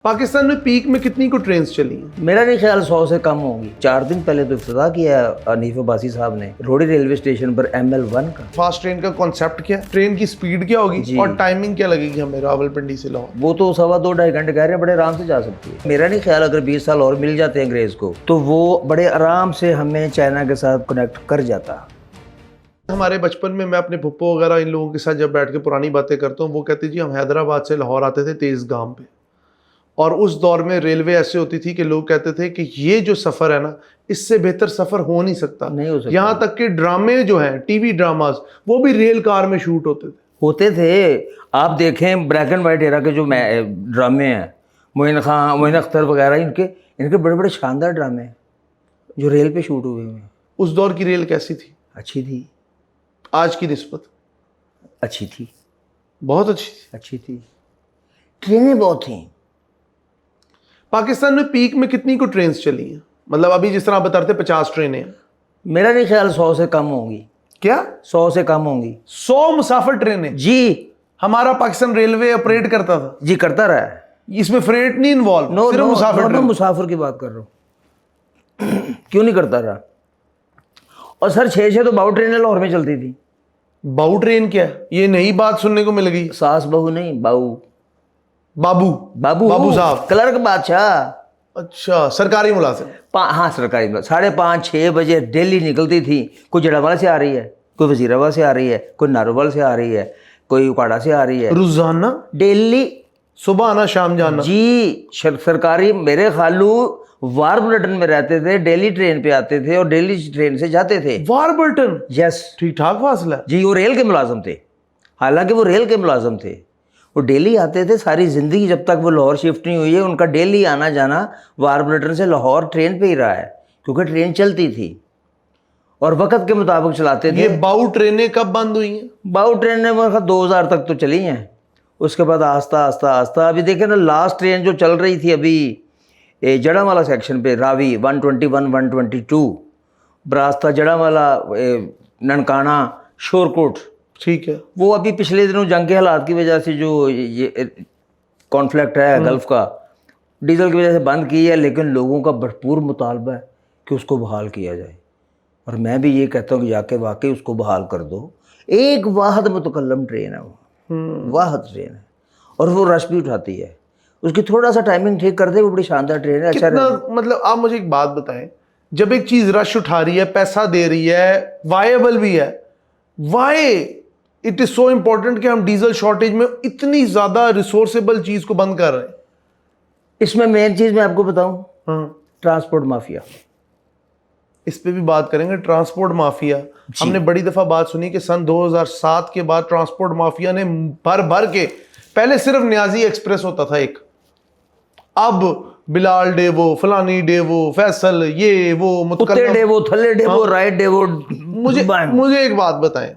पाकिस्तान में पीक में कितनी को ट्रेन्स चली हैं? मेरा नहीं ख्याल 100 से कम होगी। 4 दिन पहले तो इफ्तिताह किया है हनीफ अब्बासी साहब ने रोडी रेलवे स्टेशन पर ML1 का। फास्ट ट्रेन का कॉन्सेप्ट क्या है, ट्रेन की स्पीड क्या होगी और टाइमिंग क्या लगेगी हमें रावलपिंडी से लाहौर? वो तो 2.25 घंटे कह रहे हैं, बड़े आराम से जा सकती है। मेरा नहीं ख्याल अगर 20 साल और मिल जाते हैं अंग्रेज को तो वो बड़े आराम से हमें चाइना के साथ कनेक्ट कर जाता। हमारे बचपन में मैं अपने भुप्पो वगैरह इन लोगों के साथ जब बैठ के पुरानी बातें करता हूँ, वो कहते जी हम हैदराबाद से लाहौर आते थे तेज गाम पे, और उस दौर में रेलवे ऐसे होती थी कि लोग कहते थे कि ये जो सफ़र है ना, इससे बेहतर सफ़र हो नहीं सकता। यहाँ तक कि ड्रामे जो हैं, टीवी ड्रामाज, वो भी रेल कार में शूट होते थे। आप देखें ब्लैक एंड वाइट एरा के जो ड्रामे हैं, मोइन खान, मोइन अख्तर वगैरह, इनके बड़े बड़े शानदार ड्रामे हैं जो रेल पे शूट हुए हैं। उस दौर की रेल कैसी थी? अच्छी थी। आज की निस्बत अच्छी थी, बहुत अच्छी थी। ट्रेनें बहुत थी। पाकिस्तान में पीक में कितनी को ट्रेन्स चली हैं? मतलब अभी जिस तरह आप बता रहे थे 50 ट्रेनें हैं। मेरा नहीं ख्याल 100 से कम होंगी। क्या 100 से कम होंगी? 100 मुसाफिर ट्रेनें? जी। हमारा पाकिस्तान रेलवे ऑपरेट करता था जी, करता रहा है। इसमें फ्रेट नहीं इन्वॉल्व, सिर्फ मुसाफिर मैं मुसाफिर की बात कर रहा हूँ। क्यों नहीं करता रहा? और सर 6 तो बाऊ ट्रेनें लाहौर में चलती थी। बाऊ ट्रेन क्या है? ये नई बात सुनने को मिल गई। सास बहू नहीं, बाऊ, बाबू साहब, क्लर्क बादशाह। अच्छा, सरकारी मुलाजिम। हाँ, सरकारी मुलाजिम। 5:30-6 बजे डेली निकलती थी। कोई जड़ावाला से आ रही है, कोई वजीराबाद से आ रही है, कोई नारोवाल से आ रही है, कोई उकाड़ा से आ रही है। रोजाना डेली, सुबह आना शाम जाना। जी, सरकारी। मेरे खालू वारबर्टन में रहते थे, डेली ट्रेन पे आते थे और डेली ट्रेन से जाते थे। वारबर्टन? यस। ठीक ठाक फासला जी। वो रेल के मुलाजिम थे, हालांकि वो रेल के मुलाजिम थे। वो डेली आते थे। सारी ज़िंदगी जब तक वो लाहौर शिफ्ट नहीं हुई है, उनका डेली आना जाना वारबर्टन से लाहौर ट्रेन पे ही रहा है, क्योंकि ट्रेन चलती थी और वक्त के मुताबिक चलाते थे। ये बाऊ ट्रेनें कब बंद हुई हैं? बाऊ ट्रेनें 2000 तक तो चली हैं। उसके बाद आस्ता आस्ता अभी देखें ना, लास्ट ट्रेन जो चल रही थी अभी जड़ावाला सेक्शन पे, रावी 121, 122, बरास्ता जड़ावाला, ननकाना, शोरकोट, ठीक है। वो अभी पिछले दिनों जंग के हालात की वजह से जो ये कॉन्फ्लिक्ट है गल्फ का, डीजल की वजह से बंद की है, लेकिन लोगों का भरपूर मुतालबा है कि उसको बहाल किया जाए। और मैं भी ये कहता हूँ कि जाके वाकई उसको बहाल कर दो। एक वाहद मुतकल्लम ट्रेन है वो, वाहद ट्रेन है, और वो रश भी उठाती है। उसकी थोड़ा सा टाइमिंग ठीक कर दे, वो बड़ी शानदार ट्रेन है। अच्छा, मतलब आप मुझे एक बात बताएं, जब एक चीज़ रश उठा रही है, पैसा दे रही है, वायबल भी है, why it is so important कि हम डीजल शॉर्टेज में इतनी ज्यादा रिसोर्सेबल चीज को बंद कर रहे हैं? इसमें मेन चीज मैं आपको बताऊं, ट्रांसपोर्ट माफिया। इस पे भी बात करेंगे। ट्रांसपोर्ट माफिया, हमने बड़ी दफा बात सुनी कि सन 2007 के बाद ट्रांसपोर्ट माफिया ने भर के, पहले सिर्फ न्याजी एक्सप्रेस होता था एक, अब बिलाल डेवो, फलानी डेवो, फैसल, ये वो, डेवो, थले डेवो, राइट डेवो। मुझे एक बात बताएं,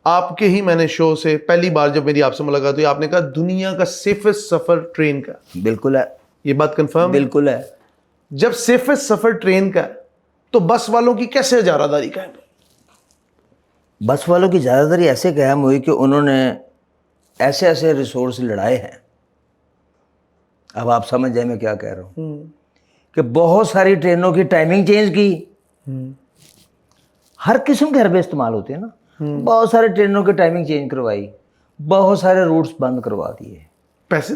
आपके ही मैंने शो से पहली बार जब मेरी आपसे मुलाकात हुई, आपने कहा दुनिया का सेफेस्ट सफर ट्रेन का। बिल्कुल है। ये बात कंफर्म? बिल्कुल है। जब सेफेस्ट सफर ट्रेन का है, तो बस वालों की कैसे इजारादारी कायम? बस वालों की इजारादारी ऐसे कायम हुई कि उन्होंने ऐसे ऐसे रिसोर्स लड़ाए हैं। अब आप समझ जाए मैं क्या कह रहा हूँ, कि बहुत सारी ट्रेनों की टाइमिंग चेंज की। हर किस्म के हरबे इस्तेमाल होते हैं ना। बहुत सारे ट्रेनों की टाइमिंग चेंज करवाई, बहुत सारे रूट्स बंद करवा दिए। पैसे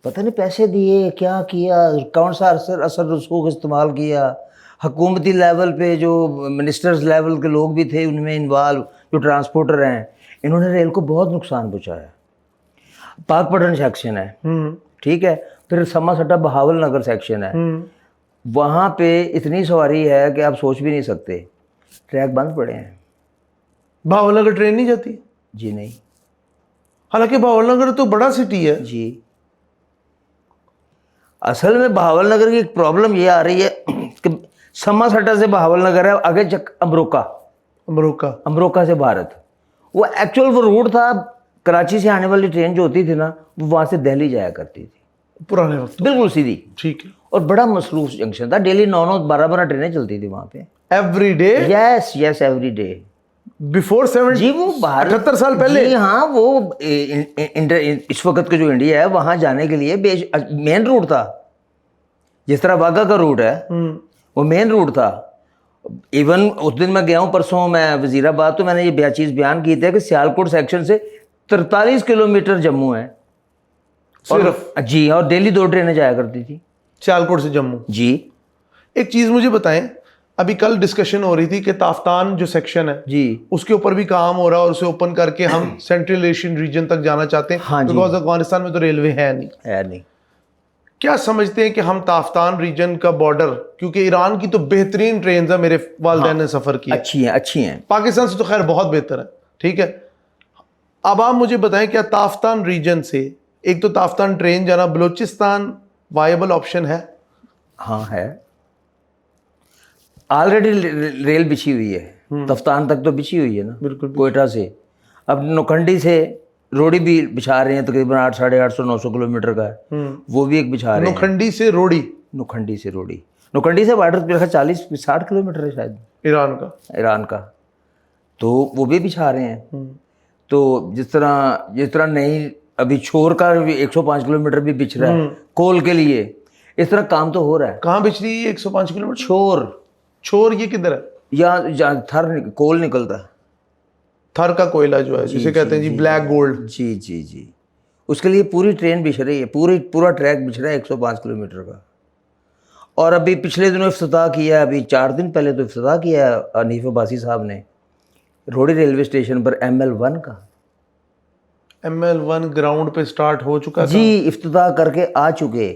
पता नहीं पैसे दिए, क्या किया, कौन सा असर रसूख इस्तेमाल किया। हुकूमती लेवल पे जो मिनिस्टर्स लेवल के लोग भी थे उनमें इन्वॉल्व, जो ट्रांसपोर्टर हैं, इन्होंने रेल को बहुत नुकसान पहुँचाया। पाकपटन सेक्शन है, ठीक है, फिर समा सट्टा बहावल नगर सेक्शन है, वहाँ पे इतनी सवारी है कि आप सोच भी नहीं सकते। ट्रैक बंद पड़े हैं। बहावलनगर ट्रेन नहीं जाती? जी नहीं। हालांकि बहावलनगर तो बड़ा सिटी है। जी। असल में बहावलनगर की एक प्रॉब्लम ये आ रही है कि समा सट्टा से बहावलनगर है, आगे अमरोका से भारत, वो एक्चुअल वो रूट था। कराची से आने वाली ट्रेन जो होती थी ना, वो वहाँ से दिल्ली जाया करती थी पुराने वक्त, बिल्कुल सीधी। ठीक है। और बड़ा मसरूफ जंक्शन था, डेली 9-9, 12-12 ट्रेनें चलती थी वहाँ पे, every day. Yes, every day. Before 70 जी वो भारत 78 साल पहले। जी हाँ, वो इस वक्त का जो इंडिया है वहाँ जाने के लिए मेन रूट था, जिस तरह वाघा का रूट है वो मेन रूट था। इवन उस दिन मैं गया हूँ परसों मैं वजीराबाद, तो मैंने ये चीज़ बयान की थी कि सियालकोट सेक्शन से 43 किलोमीटर जम्मू है सिर्फ जी, और डेली 2 ट्रेनें जाया करती थी सियालकोट से जम्मू। जी। एक चीज मुझे बताएं, अभी कल डिस्कशन हो रही थी कि ताफ्तान जो सेक्शन है जी उसके ऊपर भी काम हो रहा है और उसे ओपन करके हम सेंट्रल एशियन रीजन तक जाना चाहते हैं। हाँ जी। बिकॉज अफगानिस्तान में तो रेलवे है नहीं। नहीं, क्या समझते हैं कि हम ताफ्तान रीजन का बॉर्डर, क्योंकि ईरान की तो बेहतरीन ट्रेन है, मेरे वालिदैन ने सफर किया, अच्छी हैं। पाकिस्तान से तो खैर बहुत बेहतर है, ठीक है। अब आप मुझे बताएं, क्या ताफ्तान रीजन से, एक तो ताफ्तान ट्रेन जाना बलूचिस्तान वायबल ऑप्शन है? हाँ है, ऑलरेडी रेल बिछी हुई है, तफ्तान तक तो बिछी हुई है ना, बिल्कुल। कोयटा से। अब नौखंडी से रोडी भी बिछा रहे हैं, तकरीबन 800-850-900 किलोमीटर का है, वो भी एक बिछा रहे हैं। नौखंडी से रोडी, नौखंडी से रोडी, नौखंडी से बॉर्डर पे 40-60 किलोमीटर है शायद ईरान का, तो वो भी बिछा रहे हैं। तो जिस तरह नहीं, अभी छोर का 105 किलोमीटर भी बिछ रहा है कोल के लिए, इस तरह काम तो हो रहा है। कहाँ बिछ रही है 105 किलोमीटर? छोर ये किधर है? या कोल निकलता है, थर का कोयला जो है, जिसे कहते हैं जी ब्लैक गोल्ड। जी, उसके लिए पूरी ट्रेन बिछ रही है, पूरा ट्रैक बिछ रहा है 105 किलोमीटर का। और अभी पिछले दिनों इफ्तिताह किया, अभी 4 दिन पहले तो इफ्तिताह किया हनीफ अब्बासी साहब ने रोडी रेलवे स्टेशन पर ML1 का। ML1 ग्राउंड पे स्टार्ट हो चुका जी, इफ्तिताह करके आ चुके।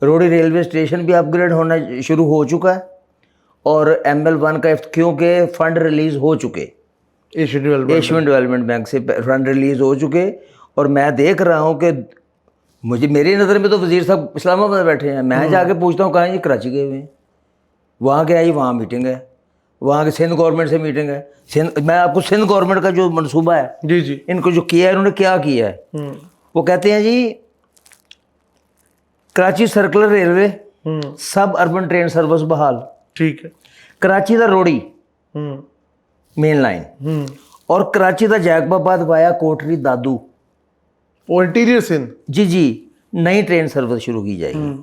रोडी रेलवे स्टेशन भी अपग्रेड होना शुरू हो चुका है, और ML1 का क्योंकि फंड रिलीज हो चुके, एशियन डेवलपमेंट बैंक से फंड रिलीज हो चुके। और मैं देख रहा हूँ कि मेरी नज़र में तो वजीर साहब इस्लामाबाद बैठे हैं, मैं जाके पूछता हूँ कहाँ जी, कराची गए हुए हैं। वहाँ क्या है जी, वहाँ मीटिंग है, वहाँ के सिंध गवर्नमेंट से मीटिंग है। मैं आपको सिंध गवर्नमेंट का जो मनसूबा है जी इनको जो किया है, इन्होंने क्या किया है, वो कहते हैं जी कराची सर्कुलर रेलवे सब अर्बन ट्रेन सर्विस बहाल, ठीक है। कराची दा रोडी मेन लाइन, और कराची दा जैकबाबाद वाया कोटरी दादू, वो इंटीरियर सिंध। जी नई ट्रेन सर्विस शुरू की जाएगी।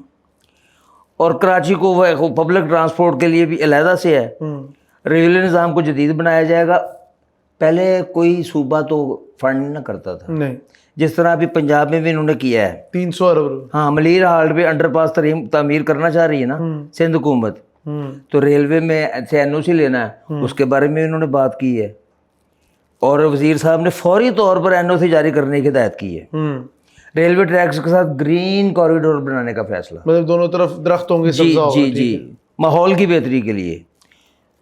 और कराची को वो पब्लिक ट्रांसपोर्ट के लिए भी अलहदा से है, रेलवे निज़ाम को जदीद बनाया जाएगा। पहले कोई सूबा तो फंड नहीं करता था, नहीं, जिस तरह अभी पंजाब में भी इन्होंने किया है 300 अरब। हाँ, मलीर हाल्ट पे अंडरपास तामीर करना चाह रही है ना सिंध हुकूमत, तो रेलवे में से NOC लेना है, उसके बारे में इन्होंने बात की है। और वजीर साहब ने फौरी तौर पर NOC जारी करने की हिदायत की है। रेलवे ट्रैक्स के साथ ग्रीन कॉरिडोर बनाने का फैसला, मतलब दोनों तरफ दरख्त होंगे, सब्जा होगा, जी माहौल की बेहतरी के लिए।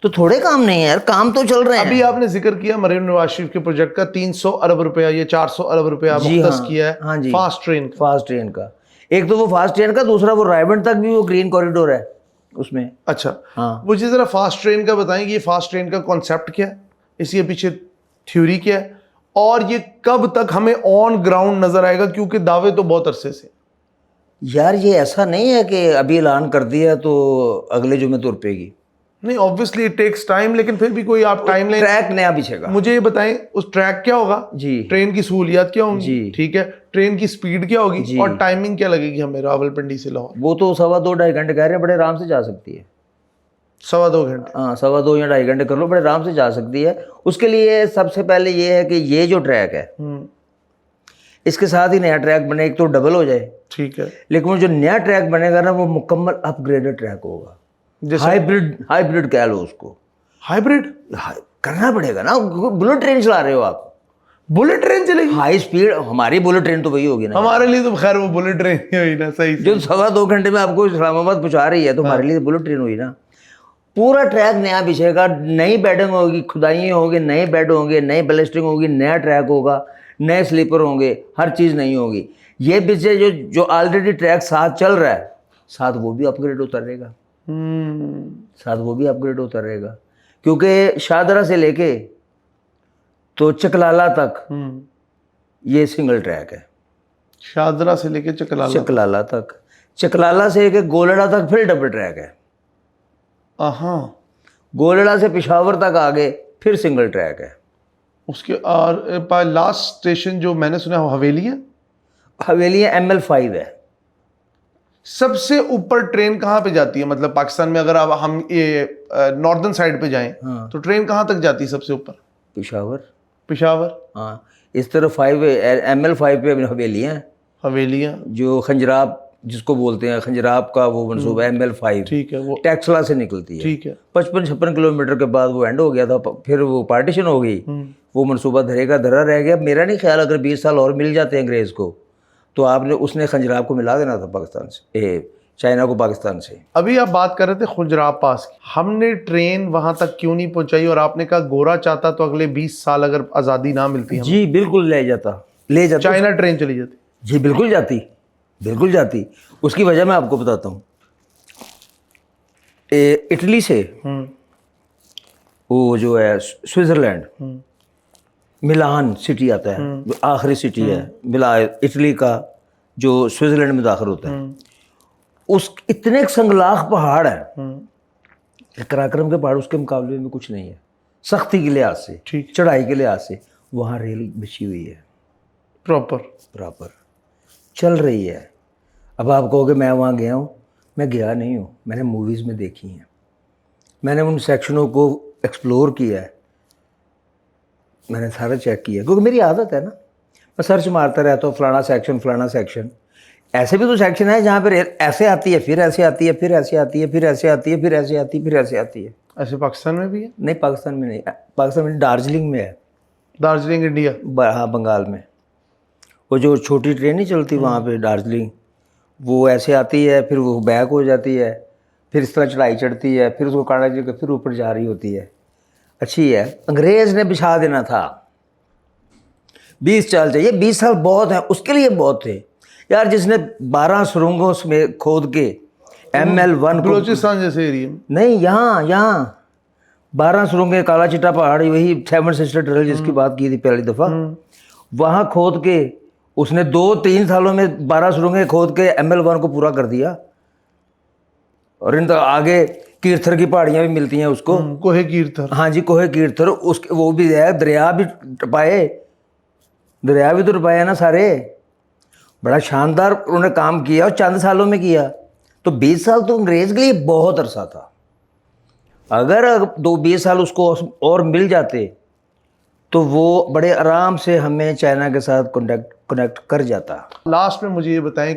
तो थोड़े काम नहीं है यार, काम तो चल रहे हैं। अभी आपने जिक्र किया मरीम नवाज शरीफ के प्रोजेक्ट का 300 अरब रुपया, ये 400 अरब रुपया मुख्तस किया है। हाँ जी, फास्ट ट्रेन का। एक तो वो फास्ट ट्रेन का, दूसरा वो रायबंड तक भी वो ग्रीन कॉरिडोर है उसमें। अच्छा, हाँ, मुझे जरा फास्ट ट्रेन का बताएं, ये फास्ट ट्रेन का कॉन्सेप्ट क्या है, इसके पीछे थ्योरी क्या है, और ये कब तक हमें ऑन ग्राउंड नजर आएगा, क्योंकि दावे तो बहुत अरसे से। यार ये ऐसा नहीं है कि अभी ऐलान कर दिया तो अगले जुमे तुर पेगी, नहीं, ऑब्वियसली इट टेक्स टाइम, लेकिन फिर भी कोई आप टाइम लाइन। ट्रैक नया बिछेगा। मुझे ये बताएं, उस ट्रैक क्या होगा जी, ट्रेन की सहूलियात क्या होंगी जी, ठीक है, ट्रेन की स्पीड क्या होगी, जी, और टाइमिंग क्या लगेगी हमें रावलपिंडी से लाहौर? वो तो 2.25-2.5 घंटे कह रहे हैं, बड़े आराम से जा सकती है। 2.25 घंटे? हाँ, 2.25 या 2.5 घंटे कर लो, बड़े आराम से जा सकती है। उसके लिए सबसे पहले ये है कि ये जो ट्रैक है इसके साथ ही नया ट्रैक बने, एक तो डबल हो जाए, ठीक है, लेकिन वो जो नया ट्रैक बनेगा ना वो मुकम्मल अपग्रेडेड ट्रैक होगा, हाइब्रिड कह लो उसको। हाइब्रिड करना पड़ेगा ना, बुलेट ट्रेन चला रहे हो आप, बुलेट ट्रेन चलेगी हाई स्पीड। हमारी बुलेट ट्रेन तो वही होगी ना, हमारे लिए तो खैर वो बुलेट ट्रेन ही हुई ना, सही जो 2.25 घंटे में आपको इस्लामाबाद पहुंचा रही है, तो हमारे लिए बुलेट ट्रेन हुई ना। पूरा ट्रैक नया बिछेगा, नई बेडिंग होगी, खुदाई होगी, नए बेड होंगे, नई बैलेस्टिंग होगी, नया ट्रैक होगा, नए स्लीपर होंगे, हर चीज़ नहीं होगी। ये बिचे जो ऑलरेडी ट्रैक साथ चल रहा है, साथ वो भी अपग्रेड होता रहेगा, क्योंकि शाहदरा से लेके तो चकलाला तक ये सिंगल ट्रैक है। शाहदरा से लेके चकलाला तक, चकलाला से लेके गोलड़ा तक फिर डबल ट्रैक है। हाँ, गोलड़ा से पेशावर तक आगे फिर सिंगल ट्रैक है। اس کے اور لاسٹ اسٹیشن جو میں نے سنا ہے حویلی ہے. حویلی ML5 ہے. سب سے اوپر ٹرین کہاں پہ جاتی ہے؟ مطلب پاکستان میں اگر اب ہم یہ ناردرن سائڈ پہ جائیں تو ٹرین کہاں تک جاتی ہے سب سے اوپر؟ پشاور. پشاور. ہاں اس طرف ML5 پہ حویلی ہیں. حویلیاں جو خنجراب جس کو بولتے ہیں، خنجراب کا وہ منصوبہ ML5 ٹھیک ہے، وہ ٹیکسلا سے نکلتی ہے. ٹھیک ہے. 55-56 کلومیٹر کے بعد وہ اینڈ ہو گیا تھا، پھر وہ پارٹیشن ہو گئی. وہ منصوبہ دھرے کا دھرا رہ گیا. میرا نہیں خیال اگر 20 سال اور مل جاتے ہیں انگریز کو تو اس نے خنجراب کو ملا دینا تھا پاکستان سے، چائنا کو پاکستان سے. ابھی آپ بات کر رہے تھے خنجراب پاس کی، ہم نے ٹرین وہاں تک کیوں نہیں پہنچائی؟ اور آپ نے کہا گورا چاہتا تو اگلے 20 سال اگر آزادی نہ ملتی ہمیں. جی بالکل لے جاتا چائنا ٹرین چلی جاتی. جی بالکل جاتی. اس کی وجہ میں آپ کو بتاتا ہوں. اٹلی سے وہ جو ہے سوئٹزرلینڈ، ملان سٹی آتا ہے جو آخری سٹی ہے اٹلی کا، جو سوئٹزرلینڈ میں داخل ہوتا ہے. اس اتنے سنگلاخ پہاڑ ہیں، قراقرم کے پہاڑ اس کے مقابلے میں کچھ نہیں ہے، سختی کے لحاظ سے، چڑھائی کے لحاظ سے. وہاں ریل بچھی ہوئی ہے پراپر چل رہی ہے. اب آپ کہو کہ میں وہاں گیا ہوں، میں گیا نہیں ہوں، میں نے موویز میں دیکھی ہیں، میں نے ان سیکشنوں کو ایکسپلور کیا ہے، میں نے سارا چیک کیا، کیونکہ میری عادت ہے نا، میں سرچ مارتا رہتا ہوں فلانا سیکشن. ایسے بھی تو سیکشن ہے جہاں پہ ایسے آتی ہے، پھر ایسے آتی ہے، پھر ایسے آتی ہے، پھر ایسے آتی ہے، پھر ایسے آتی ہے، پھر ایسے آتی ہے. ایسے پاکستان میں بھی ہے؟ نہیں پاکستان میں نہیں، پاکستان میں دارجلنگ میں ہے. دارجلنگ انڈیا. ہاں بنگال میں. وہ جو چھوٹی ٹرین نہیں چلتی وہاں پہ دارجلنگ، وہ ایسے آتی ہے، پھر وہ بیک ہو جاتی ہے، پھر اس طرح چڑھائی چڑھتی ہے، پھر اس کو کاٹا جا کے پھر اوپر جا رہی ہوتی ہے. اچھی ہے. انگریز نے بچھا دینا تھا. 20 سال چاہیے، 20 سال بہت ہیں اس کے لیے، بہت تھے یار. جس نے 12 سرنگوں میں کھود کے ML1 کو، بلوچستان جیسے ایریا میں نہیں یہاں 12 سرنگیں، کالا چٹا پہاڑی، وہی 7 سسٹر ٹنل جس کی بات کی تھی پہلی دفعہ، وہاں کھود کے اس نے 2-3 سالوں میں 12 سرنگیں کھود کے ML1 کو پورا کر دیا. اور ان آگے کیرتھر کی پہاڑیاں بھی ملتی ہیں اس کو، کوہ کیرتھر. ہاں جی کوہ کیرتھر، اس وہ بھی ہے. دریا بھی تو ٹپائے نا سارے. بڑا شاندار انہوں نے کام کیا، اور چند سالوں میں کیا. تو 20 سال تو انگریز کے لیے بہت عرصہ تھا. اگر 20 سال اس کو اور مل جاتے تو وہ بڑے آرام سے ہمیں چائنا کے ساتھ کنیکٹ کر جاتا. لاسٹ میں مجھے یہ بتائیں